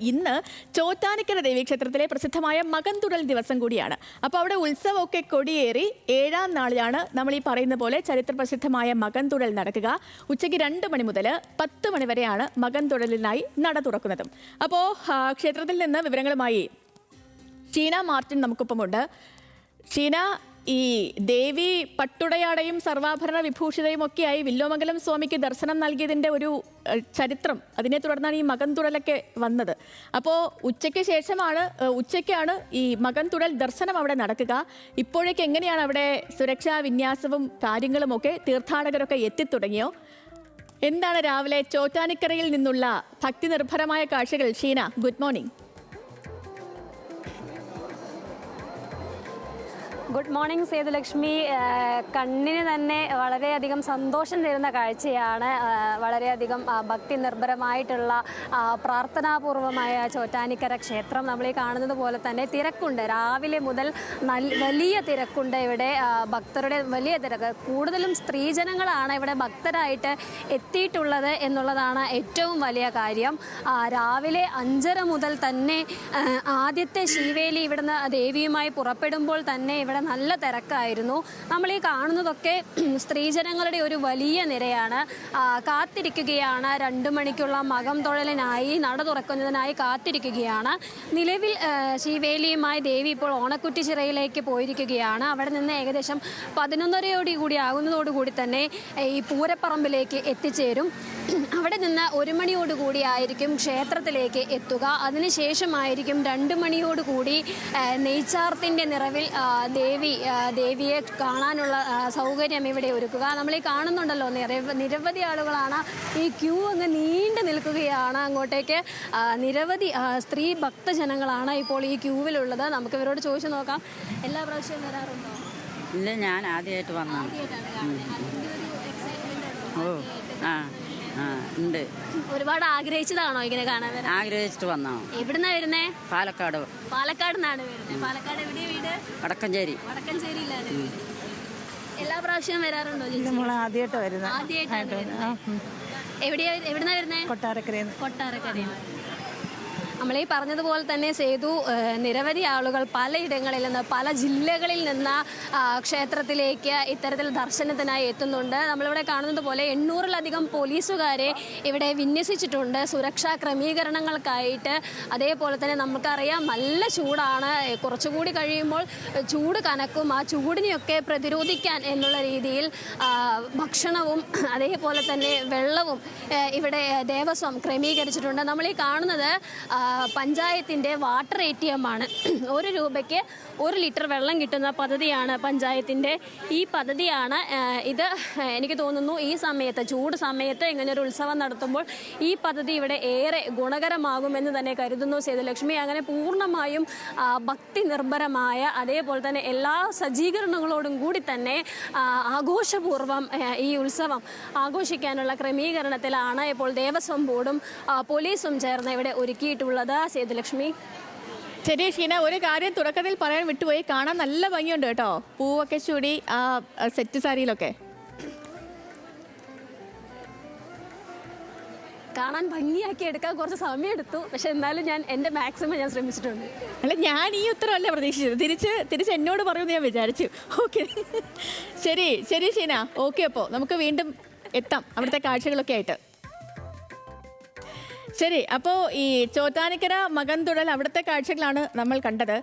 ഇന്ന് ചോറ്റാനിക്കര ദേവീക്ഷേത്രത്തിലെ പ്രസിദ്ധമായ മകൻതുഴൽ ദിവസം കൂടിയാണ്. അപ്പോൾ അവിടെ ഉത്സവമൊക്കെ കൊടിയേറി 7ാം നാളിലാണ് നമ്മൾ ഈ പറയുന്ന പോലെ ചരിത്ര പ്രസിദ്ധമായ മകൻതുഴൽ നടക്കുക. ഉച്ചയ്ക്ക് 2 മണി മുതൽ 10 മണി വരെയാണ് മകൻതുഴലിനായി നട തുറക്കുന്നതും. അപ്പോൾ ക്ഷേത്രത്തിൽ നിന്ന് വിവരങ്ങളുമായി ഷീന മാർട്ടിൻ നമുക്കൊപ്പമുണ്ട്. ഷീന, ഈ ദേവി പട്ടുടയാടയും സർവാഭരണ വിഭൂഷിതയും ഒക്കെയായി വില്ലോമംഗലം സ്വാമിക്ക് ദർശനം നൽകിയതിൻ്റെ ഒരു ചരിത്രം, അതിനെ തുടർന്നാണ് ഈ മകൻതുഴലൊക്കെ വന്നത്. അപ്പോൾ ഉച്ചയ്ക്കാണ് ഈ മകൻതുഴൽ ദർശനം അവിടെ നടക്കുക. ഇപ്പോഴേക്ക് എങ്ങനെയാണ് അവിടെ സുരക്ഷാ വിന്യാസവും കാര്യങ്ങളുമൊക്കെ, തീർത്ഥാടകരൊക്കെ എത്തിത്തുടങ്ങിയോ? എന്താണ് രാവിലെ ചോറ്റാനിക്കരയിൽ നിന്നുള്ള ഭക്തി നിർഭരമായ കാഴ്ചകൾ? Sheena, good morning. Good morning Sethulakshmi. കണ്ണിന് തന്നെ വളരെയധികം സന്തോഷം തരുന്ന കാഴ്ചയാണ്. വളരെയധികം ഭക്തി നിർഭരമായിട്ടുള്ള പ്രാർത്ഥനാപൂർവമായ ചോറ്റാനിക്കര ക്ഷേത്രം. നമ്മൾ ഈ കാണുന്നത് പോലെ തന്നെ തിരക്കുണ്ട്. രാവിലെ മുതൽ വലിയ തിരക്കുണ്ട് ഇവിടെ. ഭക്തരുടെ വലിയ തിരക്ക്. കൂടുതലും സ്ത്രീജനങ്ങളാണ് ഇവിടെ ഭക്തരായിട്ട് എത്തിയിട്ടുള്ളത് എന്നുള്ളതാണ് ഏറ്റവും വലിയ കാര്യം. രാവിലെ 5:30 മുതൽ തന്നെ ആദ്യത്തെ ശീവേലി ഇവിടുന്ന് ദേവിയുമായി പുറപ്പെടുമ്പോൾ തന്നെ ഇവിടെ നല്ല തിരക്കായിരുന്നു. നമ്മൾ ഈ കാണുന്നതൊക്കെ സ്ത്രീജനങ്ങളുടെ ഒരു വലിയ നിരയാണ്. കാത്തിരിക്കുകയാണ്. 2 മണിക്കുള്ള മകം തൊഴലിനായി, നട തുറക്കുന്നതിനായി കാത്തിരിക്കുകയാണ്. നിലവിൽ ശിവേലിയുമായി ദേവി ഇപ്പോൾ ഓണക്കുറ്റിച്ചിറയിലേക്ക് പോയിരിക്കുകയാണ്. അവിടെ നിന്ന് ഏകദേശം 11:30 കൂടി ആകുന്നതോടുകൂടി തന്നെ ഈ പൂരപ്പറമ്പിലേക്ക് എത്തിച്ചേരും. അവിടെ നിന്ന് 1 മണിയോടുകൂടി ആയിരിക്കും ക്ഷേത്രത്തിലേക്ക് എത്തുക. അതിനുശേഷമായിരിക്കും 2 മണിയോടുകൂടി നെയ്ച്ചാർത്തിൻ്റെ നിറവിൽ ദേവിയെ കാണാനുള്ള സൗകര്യം ഇവിടെ ഒരുക്കുക. നമ്മൾ ഈ കാണുന്നുണ്ടല്ലോ, നിരവധി ആളുകളാണ്. ഈ ക്യൂ അങ്ങ് നീണ്ടു നിൽക്കുകയാണ്. അങ്ങോട്ടേക്ക് നിരവധി സ്ത്രീ ഭക്തജനങ്ങളാണ് ഇപ്പോൾ ഈ ക്യൂവിലുള്ളത്. നമുക്ക് ഇവരോട് ചോദിച്ചു നോക്കാം. എല്ലാ പ്രാവശ്യവും വരാറുണ്ടോ? ഇല്ല, ഞാൻ ആദ്യമായിട്ട് വന്നതാണ്. ഓ ഉണ്ട്. ഒരുപാട് ആഗ്രഹിച്ചതാണോ ഇങ്ങനെ കാണാൻ? ആഗ്രഹിച്ചിട്ട് വന്നോ. എവിടുന്നാ വരുന്നേ? പാലക്കാട്. പാലക്കാട് വരുന്നത്. പാലക്കാട് എവിടെയാ വീട്? വടക്കഞ്ചേരി. വടക്കഞ്ചേരിയിലാണ്. എല്ലാ പ്രാവശ്യവും വരാറുണ്ടോ? ആദ്യമായിട്ട് വരുന്നത്. എവിടുന്നാ വരുന്നേ? കൊട്ടാരക്കരയിൽ. നമ്മളീ പറഞ്ഞതുപോലെ തന്നെ സേതു, നിരവധി ആളുകൾ പലയിടങ്ങളിൽ നിന്ന്, പല ജില്ലകളിൽ നിന്ന് ക്ഷേത്രത്തിലേക്ക് ഇത്തരത്തിൽ ദർശനത്തിനായി എത്തുന്നുണ്ട്. നമ്മളിവിടെ കാണുന്നത് പോലെ 800-ലധികം പോലീസുകാരെ ഇവിടെ വിന്യസിച്ചിട്ടുണ്ട് സുരക്ഷാ ക്രമീകരണങ്ങൾക്കായിട്ട്. അതേപോലെ തന്നെ നമുക്കറിയാം നല്ല ചൂടാണ്. കുറച്ചുകൂടി കഴിയുമ്പോൾ ചൂട് കനക്കും. ആ ചൂടിനെയൊക്കെ പ്രതിരോധിക്കാൻ എന്നുള്ള രീതിയിൽ ഭക്ഷണവും അതേപോലെ തന്നെ വെള്ളവും ഇവിടെ ദേവസ്വം ക്രമീകരിച്ചിട്ടുണ്ട്. നമ്മളീ കാണുന്നത് പഞ്ചായത്തിൻ്റെ വാട്ടർ ATM ആണ്. 1 രൂപയ്ക്ക് 1 ലിറ്റർ വെള്ളം കിട്ടുന്ന പദ്ധതിയാണ് പഞ്ചായത്തിൻ്റെ. ഈ പദ്ധതിയാണ് ഇത്. എനിക്ക് തോന്നുന്നു ഈ സമയത്ത്, ചൂട് സമയത്ത് ഇങ്ങനൊരു ഉത്സവം നടത്തുമ്പോൾ ഈ പദ്ധതി ഇവിടെ ഏറെ ഗുണകരമാകുമെന്ന് തന്നെ കരുതുന്നു സേതുലക്ഷ്മി. അങ്ങനെ പൂർണ്ണമായും ഭക്തി നിർഭരമായ, അതേപോലെ തന്നെ എല്ലാ സജ്ജീകരണങ്ങളോടും കൂടി തന്നെ ആഘോഷപൂർവ്വം ഈ ഉത്സവം ആഘോഷിക്കാനുള്ള ക്രമീകരണത്തിലാണ് ഇപ്പോൾ ദേവസ്വം ബോർഡും പോലീസും ചേർന്ന് ഇവിടെ ഒരുക്കിയിട്ടുള്ളത് സേതുലക്ഷ്മി. ശരി ഷീന, ഒരു കാര്യം തുടക്കത്തിൽ പറയാൻ വിട്ടുപോയി. കാണാൻ നല്ല ഭംഗിയുണ്ട് കേട്ടോ, പൂവൊക്കെ ചൂടി ആ സെറ്റ് സാരിയിലൊക്കെ. കാണാൻ ഭംഗിയാക്കി എടുക്കാൻ കുറച്ച് സമയമെടുത്തു. പക്ഷെ എന്നാലും എൻ്റെ മാക്സിമം ഞാൻ ശ്രമിച്ചിട്ടുണ്ട്. അല്ല, ഞാൻ ഈ ഉത്തരവല്ല പ്രതീക്ഷിച്ചത്. തിരിച്ച് എന്നോട് പറയുമെന്ന് ഞാൻ വിചാരിച്ചു. ഓക്കെ, ശരി ഷീന. ഓക്കെ, അപ്പോൾ നമുക്ക് വീണ്ടും എത്താം അവിടുത്തെ കാഴ്ചകളൊക്കെ ആയിട്ട്. ശരി, അപ്പോൾ ഈ ചോറ്റാനിക്കര മകൻതുഴൽ അവിടുത്തെ കാഴ്ചകളാണ് നമ്മൾ കണ്ടത്.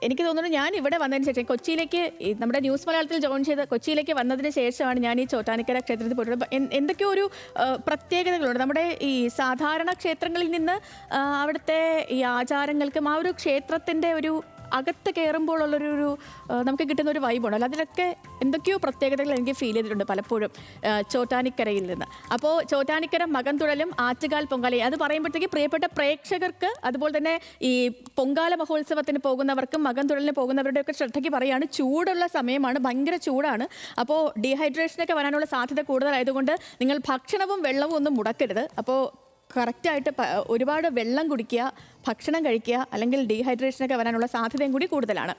എനിക്ക് തോന്നുന്നു ഞാൻ ഇവിടെ വന്നതിന് ശേഷം കൊച്ചിയിലേക്ക്, നമ്മുടെ ന്യൂസ് മലയാളത്തിൽ ജോയിൻ ചെയ്ത് കൊച്ചിയിലേക്ക് വന്നതിന് ശേഷമാണ് ഞാൻ ഈ ചോറ്റാനിക്കര ക്ഷേത്രത്തിൽ പോയിട്ടുള്ളത്. എന്തൊക്കെയോ ഒരു പ്രത്യേകതകളുണ്ട്. നമ്മുടെ ഈ സാധാരണ ക്ഷേത്രങ്ങളിൽ നിന്ന് അവിടുത്തെ ഈ ആചാരങ്ങൾക്കും ആ ഒരു ക്ഷേത്രത്തിൻ്റെ ഒരു അകത്ത് കയറുമ്പോഴുള്ളൊരു നമുക്ക് കിട്ടുന്ന ഒരു വൈബുണ്ടല്ലോ, അതിലൊക്കെ എന്തൊക്കെയോ പ്രത്യേകതകൾ എനിക്ക് ഫീൽ ചെയ്തിട്ടുണ്ട് പലപ്പോഴും ചോറ്റാനിക്കരയിൽ നിന്ന്. അപ്പോൾ ചോറ്റാനിക്കര മകൻതുഴലും ആറ്റുകാൽ പൊങ്കാലയും അത് പറയുമ്പോഴത്തേക്ക് പ്രിയപ്പെട്ട പ്രേക്ഷകർക്ക്, അതുപോലെ തന്നെ ഈ പൊങ്കാല മഹോത്സവത്തിന് പോകുന്നവർക്കും മകൻതുഴലിന് പോകുന്നവരുടെയൊക്കെ ശ്രദ്ധയ്ക്ക് പറയുകയാണ്, ചൂടുള്ള സമയമാണ്, ഭയങ്കര ചൂടാണ്. അപ്പോൾ ഡീഹൈഡ്രേഷനൊക്കെ വരാനുള്ള സാധ്യത കൂടുതലായതുകൊണ്ട് നിങ്ങൾ ഭക്ഷണവും വെള്ളവും ഒന്നും മുടക്കരുത്. അപ്പോൾ കറക്റ്റായിട്ട് ഒരുപാട് വെള്ളം കുടിക്കുക, ഭക്ഷണം കഴിക്കുക, അല്ലെങ്കിൽ ഡീഹൈഡ്രേഷനൊക്കെ വരാനുള്ള സാധ്യതയും കൂടി കൂടുതലാണ്.